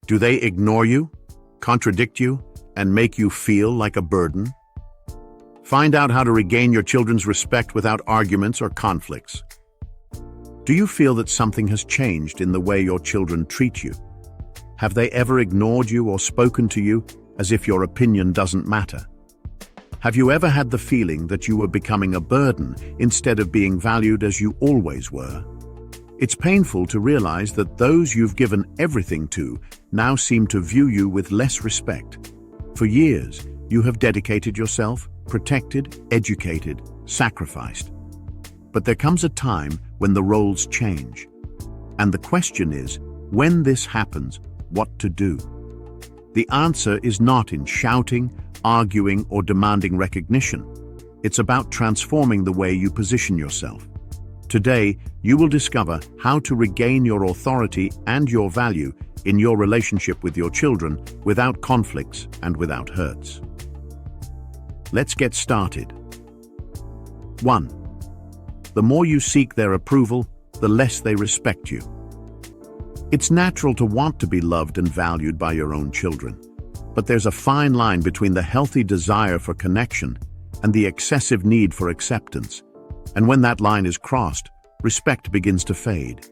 Do they ignore you, contradict you, and make you feel like a burden? Find out how to regain your children's respect without arguments or conflicts. Do you feel that something has changed in the way your children treat you? Have they ever ignored you or spoken to you as if your opinion doesn't matter? Have you ever had the feeling that you were becoming a burden instead of being valued as you always were? It's painful to realize that those you've given everything to now seem to view you with less respect. For years, you have dedicated yourself, protected, educated, sacrificed. But there comes a time when the roles change. And the question is, when this happens, what to do? The answer is not in shouting, arguing, or demanding recognition. It's about transforming the way you position yourself. Today, you will discover how to regain your authority and your value in your relationship with your children without conflicts and without hurts. Let's get started. 1. The more you seek their approval, the less they respect you. It's natural to want to be loved and valued by your own children, but there's a fine line between the healthy desire for connection and the excessive need for acceptance. And when that line is crossed, respect begins to fade.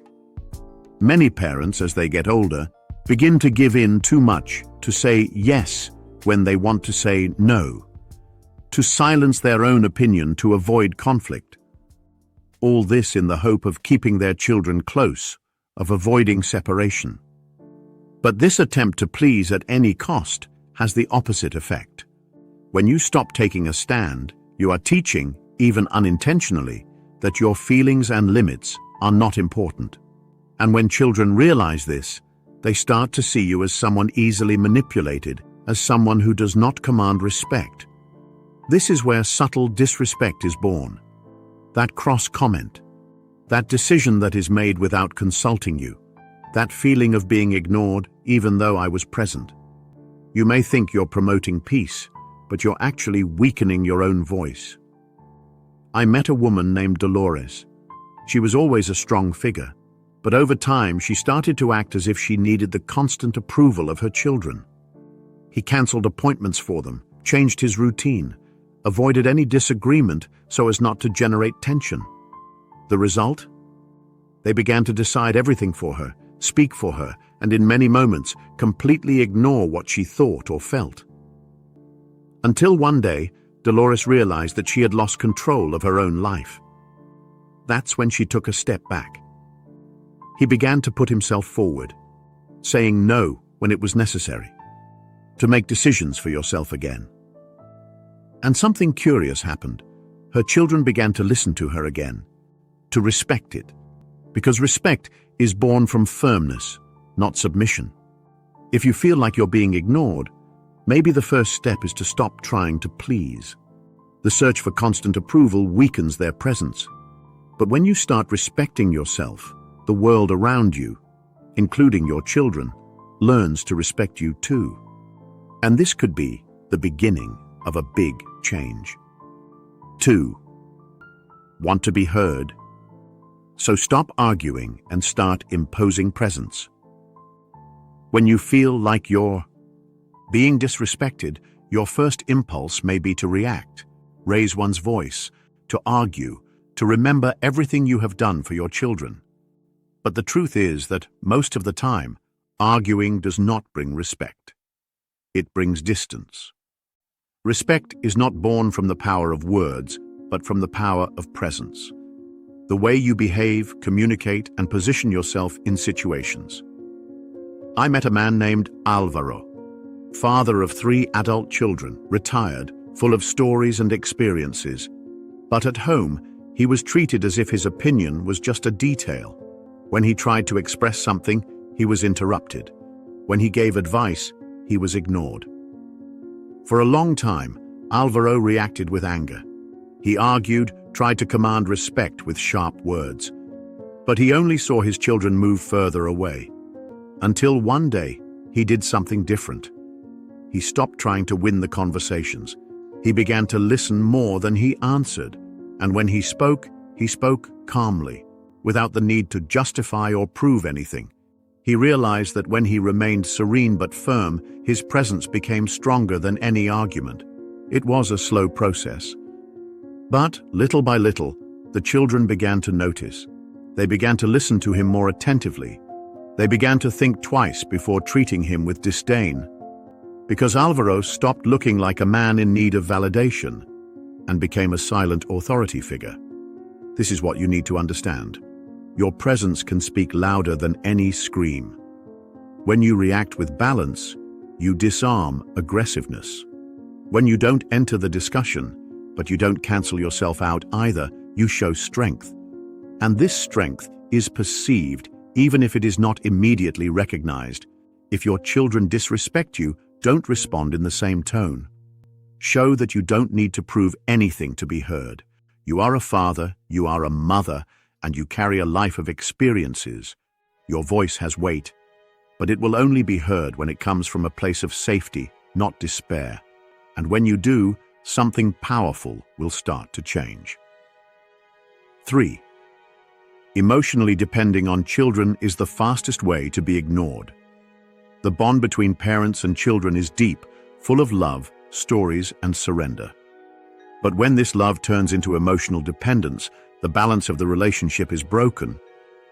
Many parents, as they get older, begin to give in too much, to say yes when they want to say no, to silence their own opinion to avoid conflict. All this in the hope of keeping their children close, of avoiding separation. But this attempt to please at any cost has the opposite effect. When you stop taking a stand, you are teaching, even unintentionally, that your feelings and limits are not important. And when children realize this, they start to see you as someone easily manipulated, as someone who does not command respect. This is where subtle disrespect is born. That cross-comment, that decision that is made without consulting you, that feeling of being ignored even though I was present. You may think you're promoting peace, but you're actually weakening your own voice. I met a woman named Dolores. She was always a strong figure, but over time she started to act as if she needed the constant approval of her children. He cancelled appointments for them, changed his routine, avoided any disagreement so as not to generate tension. The result? They began to decide everything for her, speak for her, and in many moments completely ignore what she thought or felt. Until one day, Dolores realized that she had lost control of her own life. That's when she took a step back. He began to put himself forward, saying no when it was necessary, to make decisions for yourself again. And something curious happened. Her children began to listen to her again, to respect it, because respect is born from firmness, not submission. If you feel like you're being ignored, maybe the first step is to stop trying to please. The search for constant approval weakens their presence. But when you start respecting yourself, the world around you, including your children, learns to respect you too. And this could be the beginning of a big change. 2. Want to be heard? So stop arguing and start imposing presence. When you feel like you're being disrespected, your first impulse may be to react, raise one's voice, to argue, to remember everything you have done for your children. But the truth is that most of the time, arguing does not bring respect. It brings distance. Respect is not born from the power of words, but from the power of presence. The way you behave, communicate, and position yourself in situations. I met a man named Alvaro, father of 3 adult children, retired, full of stories and experiences. But at home, he was treated as if his opinion was just a detail. When he tried to express something, he was interrupted. When he gave advice, he was ignored. For a long time, Alvaro reacted with anger. He argued, tried to command respect with sharp words. But he only saw his children move further away. Until one day, he did something different. He stopped trying to win the conversations. He began to listen more than he answered. And when he spoke calmly, without the need to justify or prove anything. He realized that when he remained serene but firm, his presence became stronger than any argument. It was a slow process. But, little by little, the children began to notice. They began to listen to him more attentively. They began to think twice before treating him with disdain. Because Alvaro stopped looking like a man in need of validation and became a silent authority figure. This is what you need to understand. Your presence can speak louder than any scream. When you react with balance, you disarm aggressiveness. When you don't enter the discussion, but you don't cancel yourself out either, you show strength. And this strength is perceived even if it is not immediately recognized. If your children disrespect you, don't respond in the same tone. Show that you don't need to prove anything to be heard. You are a father, you are a mother, and you carry a life of experiences. Your voice has weight, but it will only be heard when it comes from a place of safety, not despair. And when you do, something powerful will start to change. 3. Emotionally depending on children is the fastest way to be ignored. The bond between parents and children is deep, full of love, stories, and surrender. But when this love turns into emotional dependence, the balance of the relationship is broken,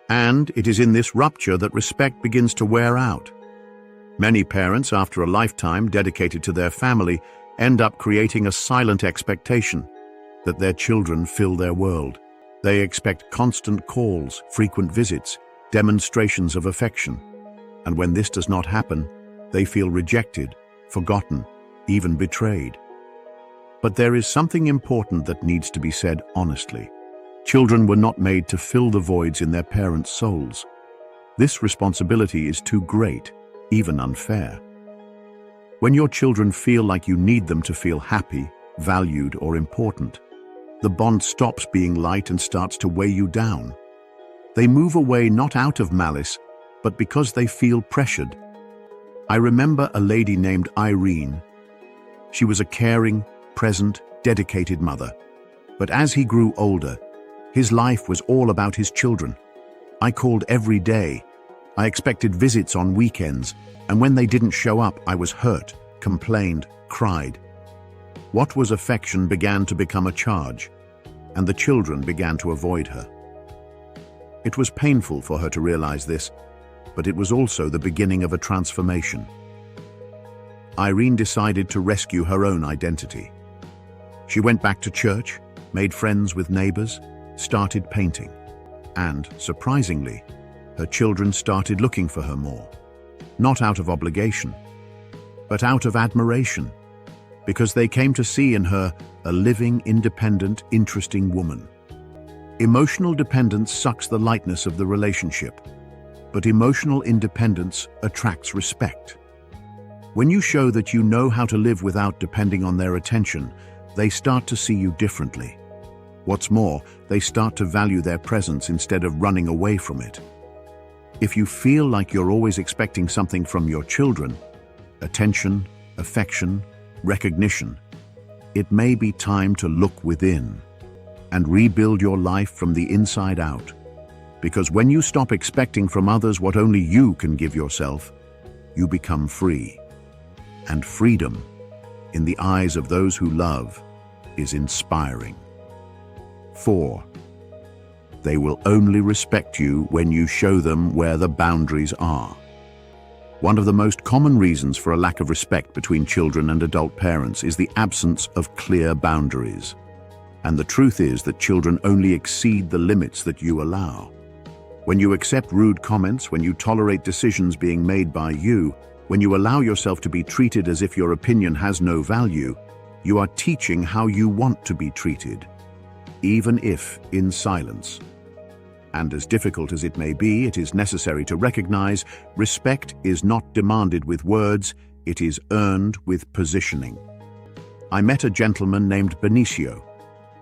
and it is in this rupture that respect begins to wear out. Many parents, after a lifetime dedicated to their family, end up creating a silent expectation that their children fill their world. They expect constant calls, frequent visits, demonstrations of affection. And when this does not happen, they feel rejected, forgotten, even betrayed. But there is something important that needs to be said honestly. Children were not made to fill the voids in their parents' souls. This responsibility is too great, even unfair. When your children feel like you need them to feel happy, valued, or important, the bond stops being light and starts to weigh you down. They move away not out of malice, but because they feel pressured. I remember a lady named Irene. She was a caring, present, dedicated mother. But as he grew older, his life was all about his children. I called every day. I expected visits on weekends, and when they didn't show up, I was hurt, complained, cried. What was affection began to become a charge, and the children began to avoid her. It was painful for her to realize this, but it was also the beginning of a transformation. Irene decided to rescue her own identity. She went back to church, made friends with neighbors, started painting. And, surprisingly, her children started looking for her more. Not out of obligation, but out of admiration, because they came to see in her a living, independent, interesting woman. Emotional dependence sucks the lightness of the relationship, but emotional independence attracts respect. When you show that you know how to live without depending on their attention, they start to see you differently. What's more, they start to value their presence instead of running away from it. If you feel like you're always expecting something from your children, attention, affection, recognition, it may be time to look within and rebuild your life from the inside out. Because when you stop expecting from others what only you can give yourself, you become free. And freedom, in the eyes of those who love, is inspiring. 4. They will only respect you when you show them where the boundaries are. One of the most common reasons for a lack of respect between children and adult parents is the absence of clear boundaries. And the truth is that children only exceed the limits that you allow. When you accept rude comments, when you tolerate decisions being made by you, when you allow yourself to be treated as if your opinion has no value, you are teaching how you want to be treated, even if in silence. And as difficult as it may be, it is necessary to recognize respect is not demanded with words, it is earned with positioning. I met a gentleman named Benicio.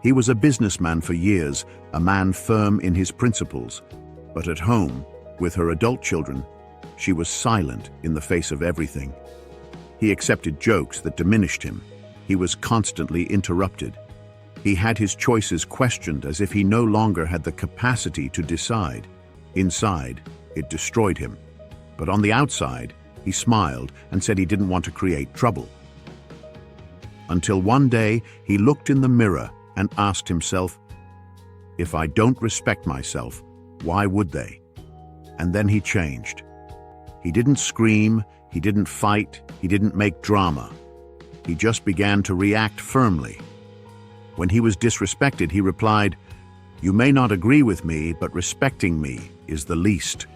He was a businessman for years, a man firm in his principles. But at home, with her adult children, she was silent in the face of everything. He accepted jokes that diminished him. He was constantly interrupted. He had his choices questioned as if he no longer had the capacity to decide. Inside, it destroyed him. but on the outside, he smiled and said he didn't want to create trouble. Until one day, he looked in the mirror and asked himself, "If I don't respect myself, why would they?" And then he changed. He didn't scream, he didn't fight, he didn't make drama. He just began to react firmly. When he was disrespected, he replied, "You may not agree with me, but respecting me is the least."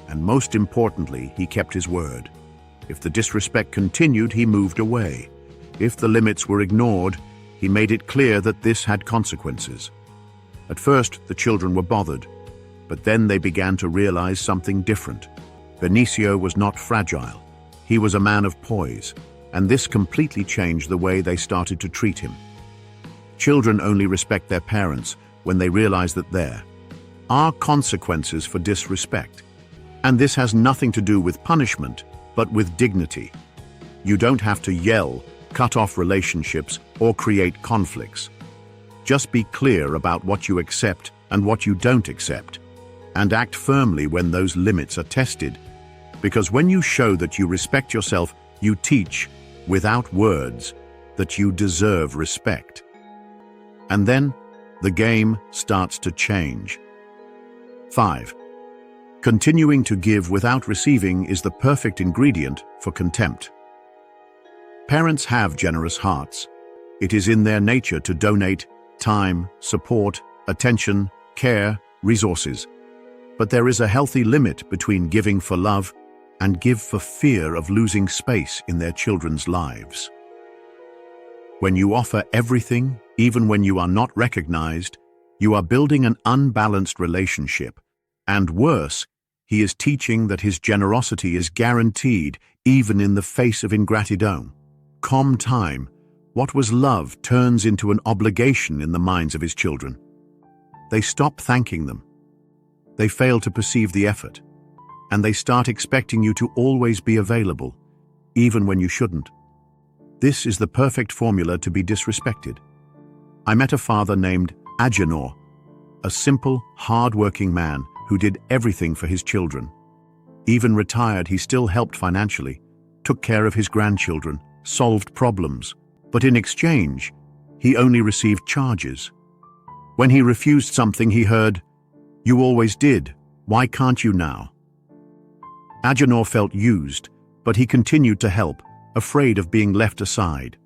And most importantly, he kept his word. If the disrespect continued, he moved away. If the limits were ignored, he made it clear that this had consequences. At first, the children were bothered, but then they began to realize something different. Benicio was not fragile. He was a man of poise, and this completely changed the way they started to treat him. Children only respect their parents when they realize that there are consequences for disrespect. And this has nothing to do with punishment, but with dignity. You don't have to yell, cut off relationships, or create conflicts. Just be clear about what you accept and what you don't accept, and act firmly when those limits are tested. Because when you show that you respect yourself, you teach, without words, that you deserve respect. And then, the game starts to change. 5. Continuing to give without receiving is the perfect ingredient for contempt. Parents have generous hearts. It is in their nature to donate time, support, attention, care, resources. But there is a healthy limit between giving for love and give for fear of losing space in their children's lives. When you offer everything, even when you are not recognized, you are building an unbalanced relationship. And worse, he is teaching that his generosity is guaranteed even in the face of ingratitude. Calm time, what was love turns into an obligation in the minds of his children. They stop thanking them. They fail to perceive the effort. And they start expecting you to always be available, even when you shouldn't. This is the perfect formula to be disrespected. I met a father named Agenor, a simple, hard-working man who did everything for his children. Even retired, he still helped financially, took care of his grandchildren, solved problems. But in exchange, he only received charges. When he refused something, he heard, "You always did. Why can't you now?" Agenor felt used, but he continued to help, afraid of being left aside.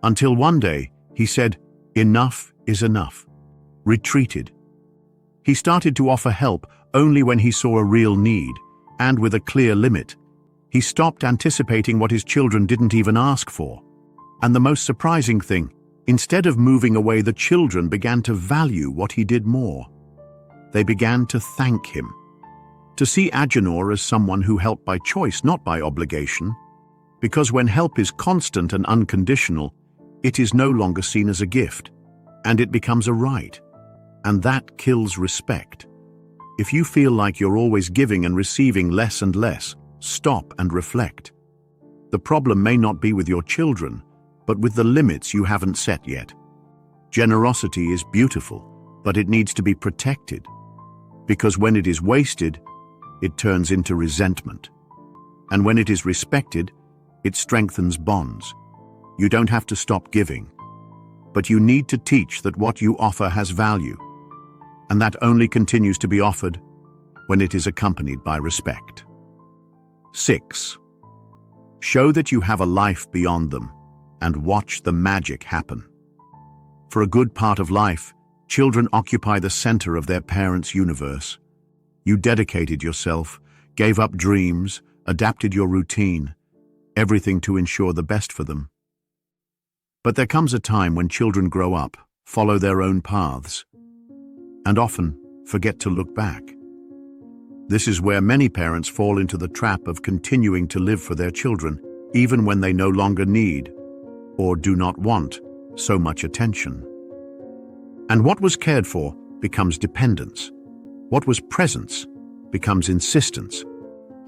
Until one day, he said, "Enough is enough," retreated. He started to offer help only when he saw a real need, and with a clear limit. He stopped anticipating what his children didn't even ask for. And the most surprising thing, instead of moving away, the children began to value what he did more. They began to thank him. To see Agenor as someone who helped by choice, not by obligation. Because when help is constant and unconditional, it is no longer seen as a gift, and it becomes a right. And that kills respect. If you feel like you're always giving and receiving less and less, stop and reflect. The problem may not be with your children, but with the limits you haven't set yet. Generosity is beautiful, but it needs to be protected. Because when it is wasted, it turns into resentment. And when it is respected, it strengthens bonds. You don't have to stop giving, but you need to teach that what you offer has value, and that only continues to be offered when it is accompanied by respect. 6. Show that you have a life beyond them, and watch the magic happen. For a good part of life, children occupy the center of their parents' universe. You dedicated yourself, gave up dreams, adapted your routine, everything to ensure the best for them. But there comes a time when children grow up, follow their own paths, and often forget to look back. This is where many parents fall into the trap of continuing to live for their children, even when they no longer need or do not want so much attention. And what was cared for becomes dependence. What was presence becomes insistence.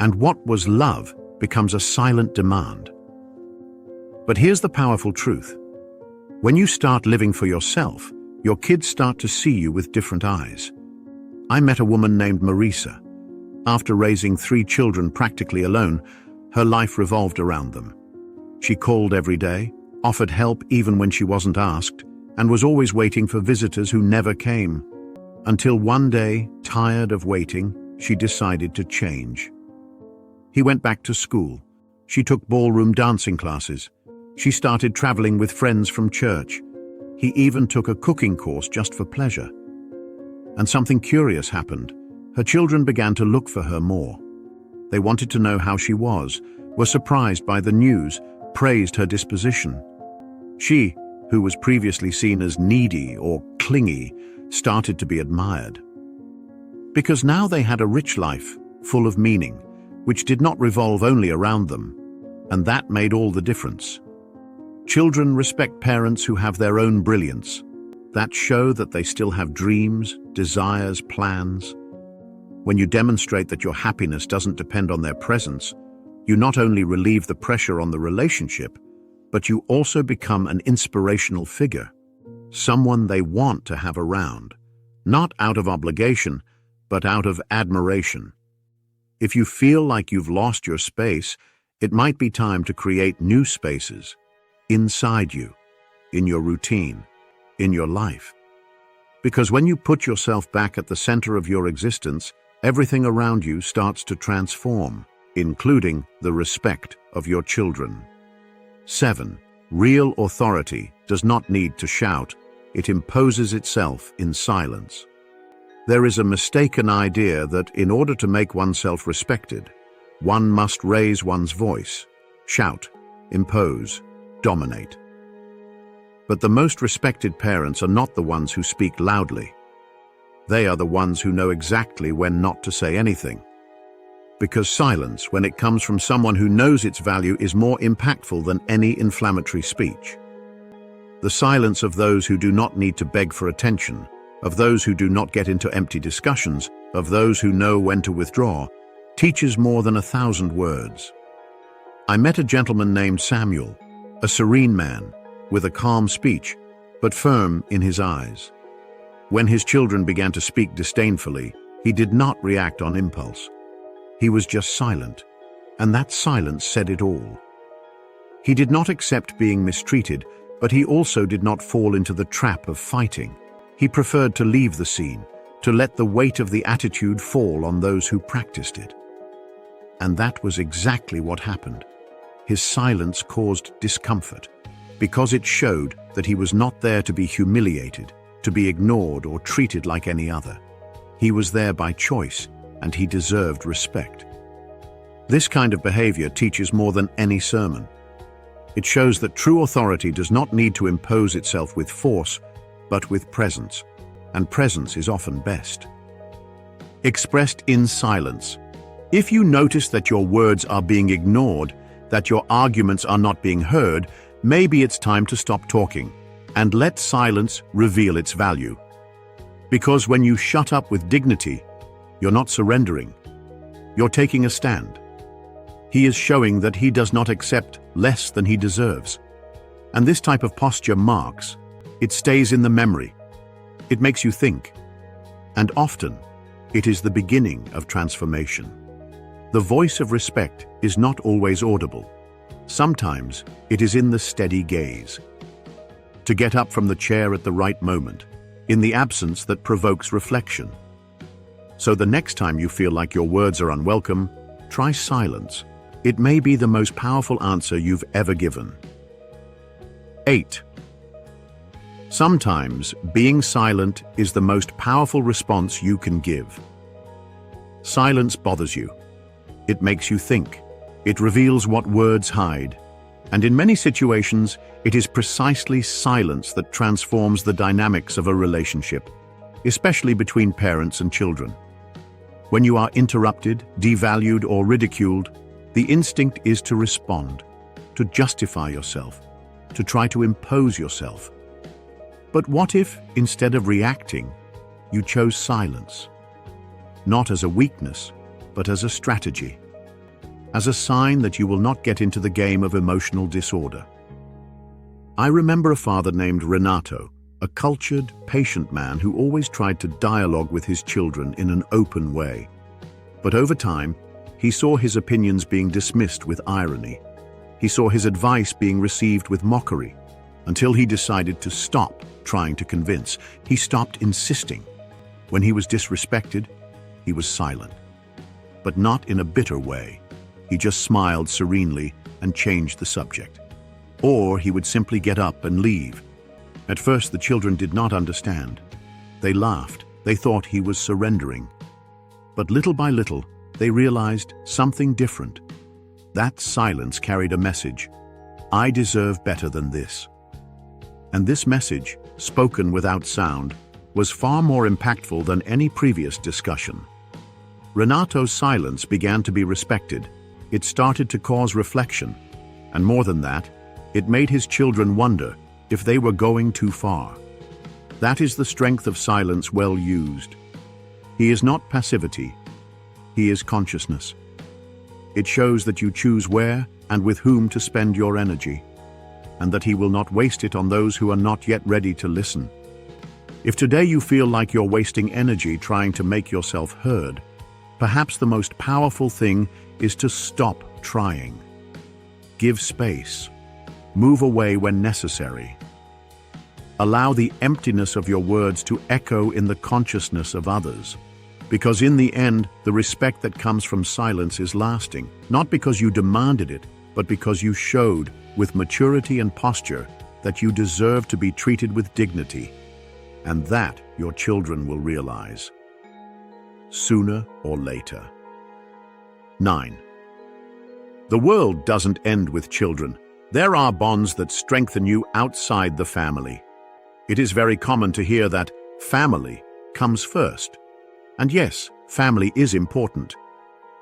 And what was love becomes a silent demand. But here's the powerful truth. When you start living for yourself, your kids start to see you with different eyes. I met a woman named Marisa. After raising 3 children practically alone, her life revolved around them. She called every day, offered help even when she wasn't asked, and was always waiting for visitors who never came. Until one day, tired of waiting, she decided to change. He went back to school. She took ballroom dancing classes. She started traveling with friends from church. He even took a cooking course just for pleasure. And something curious happened. Her children began to look for her more. They wanted to know how she was, were surprised by the news, praised her disposition. She, who was previously seen as needy or clingy, started to be admired. Because now they had a rich life, full of meaning, which did not revolve only around them, and that made all the difference. Children respect parents who have their own brilliance, that show that they still have dreams, desires, plans. When you demonstrate that your happiness doesn't depend on their presence, you not only relieve the pressure on the relationship, but you also become an inspirational figure, someone they want to have around, not out of obligation, but out of admiration. If you feel like you've lost your space, it might be time to create new spaces inside you, in your routine, in your life. Because when you put yourself back at the center of your existence, everything around you starts to transform, including the respect of your children. 7. Real authority does not need to shout. It imposes itself in silence. There is a mistaken idea that in order to make oneself respected, one must raise one's voice, shout, impose, dominate. But the most respected parents are not the ones who speak loudly. They are the ones who know exactly when not to say anything. Because silence, when it comes from someone who knows its value, is more impactful than any inflammatory speech. The silence of those who do not need to beg for attention, of those who do not get into empty discussions, of those who know when to withdraw, teaches more than 1,000 words. I met a gentleman named Samuel, a serene man, with a calm speech, but firm in his eyes. When his children began to speak disdainfully, he did not react on impulse. He was just silent, and that silence said it all. He did not accept being mistreated, but he also did not fall into the trap of fighting. He preferred to leave the scene, to let the weight of the attitude fall on those who practiced it. And that was exactly what happened. His silence caused discomfort, because it showed that he was not there to be humiliated, to be ignored or treated like any other. He was there by choice, and he deserved respect. This kind of behavior teaches more than any sermon. It shows that true authority does not need to impose itself with force, but with presence, and presence is often best. Expressed in silence. If you notice that your words are being ignored, that your arguments are not being heard, maybe it's time to stop talking and let silence reveal its value. Because when you shut up with dignity, you're not surrendering. You're taking a stand. He is showing that he does not accept less than he deserves. And this type of posture marks. It stays in the memory. It makes you think. And often, it is the beginning of transformation. The voice of respect is not always audible. Sometimes, it is in the steady gaze. To get up from the chair at the right moment, in the absence that provokes reflection. So the next time you feel like your words are unwelcome, try silence. It may be the most powerful answer you've ever given. 8. Sometimes, being silent is the most powerful response you can give. Silence bothers you. It makes you think. It reveals what words hide. And in many situations, it is precisely silence that transforms the dynamics of a relationship, especially between parents and children. When you are interrupted, devalued, or ridiculed, the instinct is to respond, to justify yourself, to try to impose yourself. But what if, instead of reacting, you chose silence? Not as a weakness, but as a strategy. As a sign that you will not get into the game of emotional disorder. I remember a father named Renato, a cultured, patient man who always tried to dialogue with his children in an open way. But over time, he saw his opinions being dismissed with irony. He saw his advice being received with mockery, until he decided to stop trying to convince. He stopped insisting. When he was disrespected, he was silent. But not in a bitter way. He just smiled serenely and changed the subject. Or he would simply get up and leave. At first, the children did not understand. They laughed. They thought he was surrendering. But little by little, they realized something different. That silence carried a message. I deserve better than this. And this message, spoken without sound, was far more impactful than any previous discussion. Renato's silence began to be respected. It started to cause reflection. And more than that, it made his children wonder if they were going too far. That is the strength of silence well used. He is not passivity. He is consciousness. It shows that you choose where and with whom to spend your energy, and that he will not waste it on those who are not yet ready to listen. If today you feel like you're wasting energy trying to make yourself heard, perhaps the most powerful thing is to stop trying. Give space. Move away when necessary. Allow the emptiness of your words to echo in the consciousness of others. Because in the end, the respect that comes from silence is lasting, not because you demanded it, but because you showed, with maturity and posture, that you deserve to be treated with dignity. And that your children will realize. Sooner or later. 9. The world doesn't end with children. There are bonds that strengthen you outside the family. It is very common to hear that family comes first. And yes, family is important.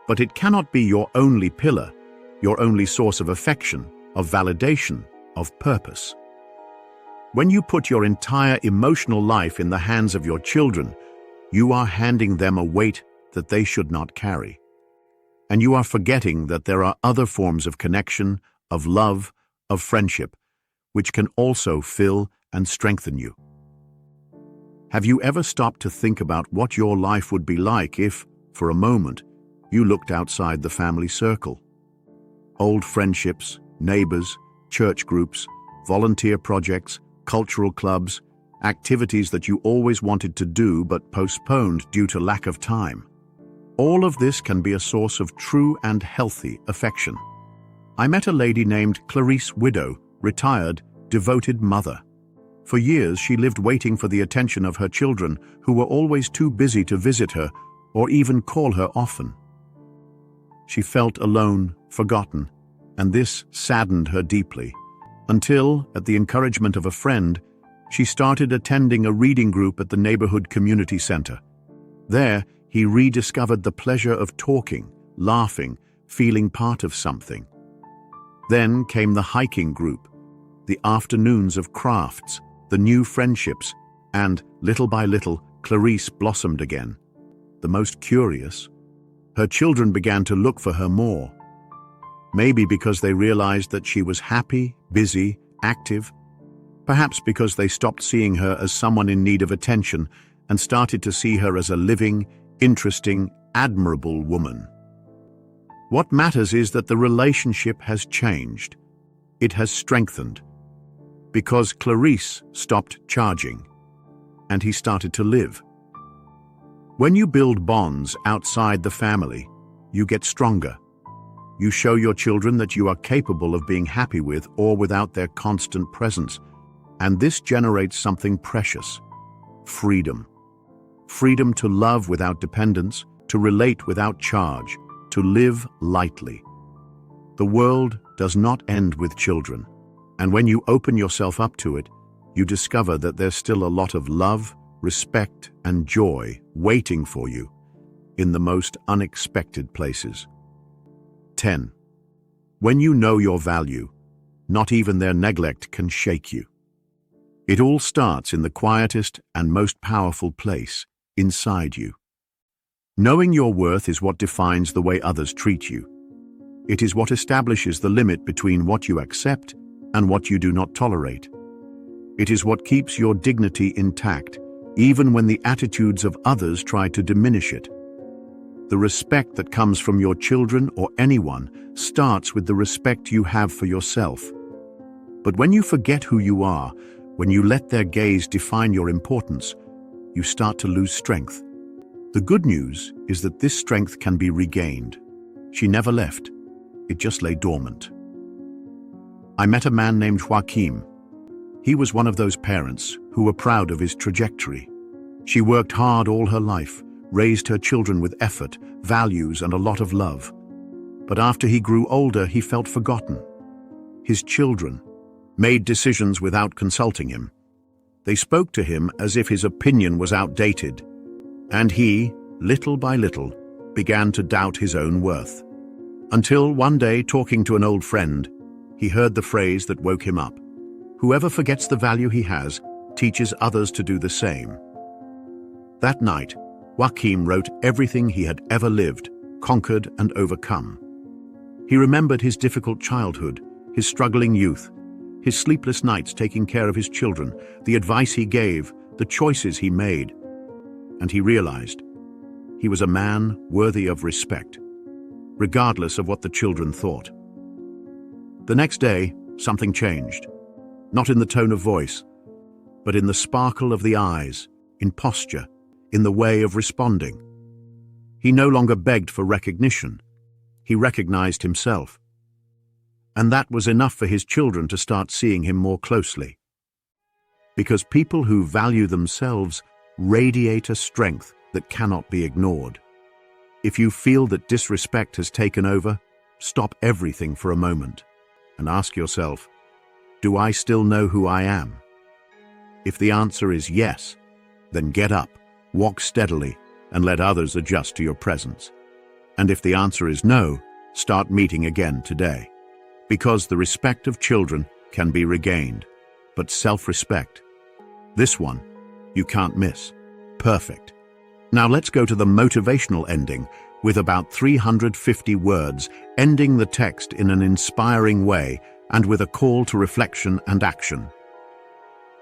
But it cannot be your only pillar, your only source of affection, of validation, of purpose. When you put your entire emotional life in the hands of your children, you are handing them a weight that they should not carry. And you are forgetting that there are other forms of connection, of love, of friendship, which can also fill and strengthen you. Have you ever stopped to think about what your life would be like if, for a moment, you looked outside the family circle? Old friendships, neighbors, church groups, volunteer projects, cultural clubs, activities that you always wanted to do but postponed due to lack of time. All of this can be a source of true and healthy affection. I met a lady named Clarice Widow, retired, devoted mother. For years, she lived waiting for the attention of her children, who were always too busy to visit her or even call her often. She felt alone, forgotten, and this saddened her deeply, until, at the encouragement of a friend, she started attending a reading group at the neighborhood community center. There, he rediscovered the pleasure of talking, laughing, feeling part of something. Then came the hiking group, the afternoons of crafts, the new friendships, and, little by little, Clarice blossomed again. The most curious, her children began to look for her more. Maybe because they realized that she was happy, busy, active. Perhaps because they stopped seeing her as someone in need of attention and started to see her as a living, interesting, admirable woman. What matters is that the relationship has changed. It has strengthened. Because Clarice stopped charging, and he started to live. When you build bonds outside the family, you get stronger. You show your children that you are capable of being happy with or without their constant presence, and this generates something precious: freedom. Freedom to love without dependence, to relate without charge, to live lightly. The world does not end with children. And when you open yourself up to it, you discover that there's still a lot of love, respect, and joy waiting for you in the most unexpected places. 10. When you know your value, not even their neglect can shake you. It all starts in the quietest and most powerful place, inside you. Knowing your worth is what defines the way others treat you. It is what establishes the limit between what you accept and what you do not tolerate. It is what keeps your dignity intact, even when the attitudes of others try to diminish it. The respect that comes from your children or anyone starts with the respect you have for yourself. But when you forget who you are, when you let their gaze define your importance, you start to lose strength. The good news is that this strength can be regained. She never left. It just lay dormant. I met a man named Joaquim. He was one of those parents who were proud of his trajectory. She worked hard all her life, raised her children with effort, values, and a lot of love. But after he grew older, he felt forgotten. His children made decisions without consulting him. They spoke to him as if his opinion was outdated, and he, little by little, began to doubt his own worth. Until one day, talking to an old friend, he heard the phrase that woke him up. Whoever forgets the value he has, teaches others to do the same. That night, Joaquim wrote everything he had ever lived, conquered, and overcome. He remembered his difficult childhood, his struggling youth, his sleepless nights taking care of his children, the advice he gave, the choices he made. And he realized he was a man worthy of respect, regardless of what the children thought. The next day, something changed. Not in the tone of voice, but in the sparkle of the eyes, in posture, in the way of responding. He no longer begged for recognition. He recognized himself. And that was enough for his children to start seeing him more closely. Because people who value themselves radiate a strength that cannot be ignored. If you feel that disrespect has taken over, stop everything for a moment and ask yourself, do I still know who I am? If the answer is yes, then get up, walk steadily, and let others adjust to your presence. And if the answer is no, start meeting again today. Because the respect of children can be regained, but self-respect, this one, you can't miss. Perfect. Now let's go to the motivational ending with about 350 words, ending the text in an inspiring way and with a call to reflection and action.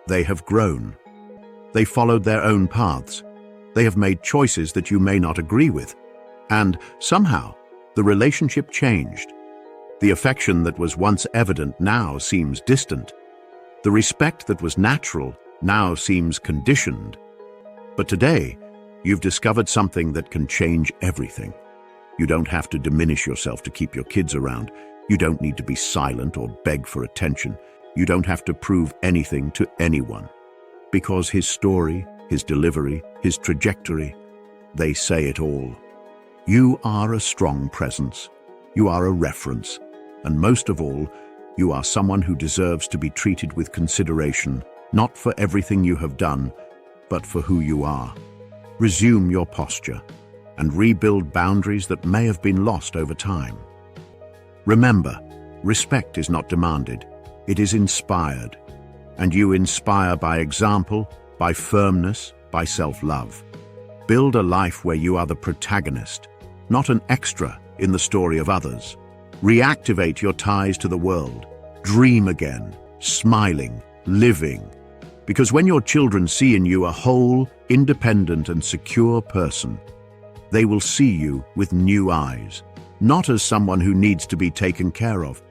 They have grown. They followed their own paths. They have made choices that you may not agree with. And somehow, the relationship changed. The affection that was once evident now seems distant. The respect that was natural now seems conditioned. But today, you've discovered something that can change everything. You don't have to diminish yourself to keep your kids around. You don't need to be silent or beg for attention. You don't have to prove anything to anyone. Because his story, his delivery, his trajectory, they say it all. You are a strong presence. You are a reference. And most of all, you are someone who deserves to be treated with consideration, not for everything you have done, but for who you are. Resume your posture and rebuild boundaries that may have been lost over time. Remember, respect is not demanded, it is inspired. And you inspire by example, by firmness, by self-love. Build a life where you are the protagonist, not an extra in the story of others. Reactivate your ties to the world. Dream again, smiling, living. Because when your children see in you a whole, independent and secure person, they will see you with new eyes, not as someone who needs to be taken care of,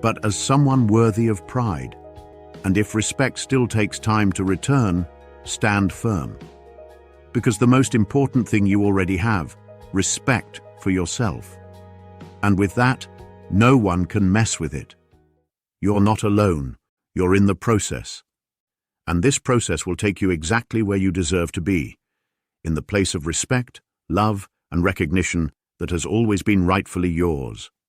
but as someone worthy of pride. And if respect still takes time to return, stand firm. Because the most important thing you already have, respect for yourself. And with that, no one can mess with it. You're not alone. You're in the process. And this process will take you exactly where you deserve to be, in the place of respect, love, and recognition that has always been rightfully yours.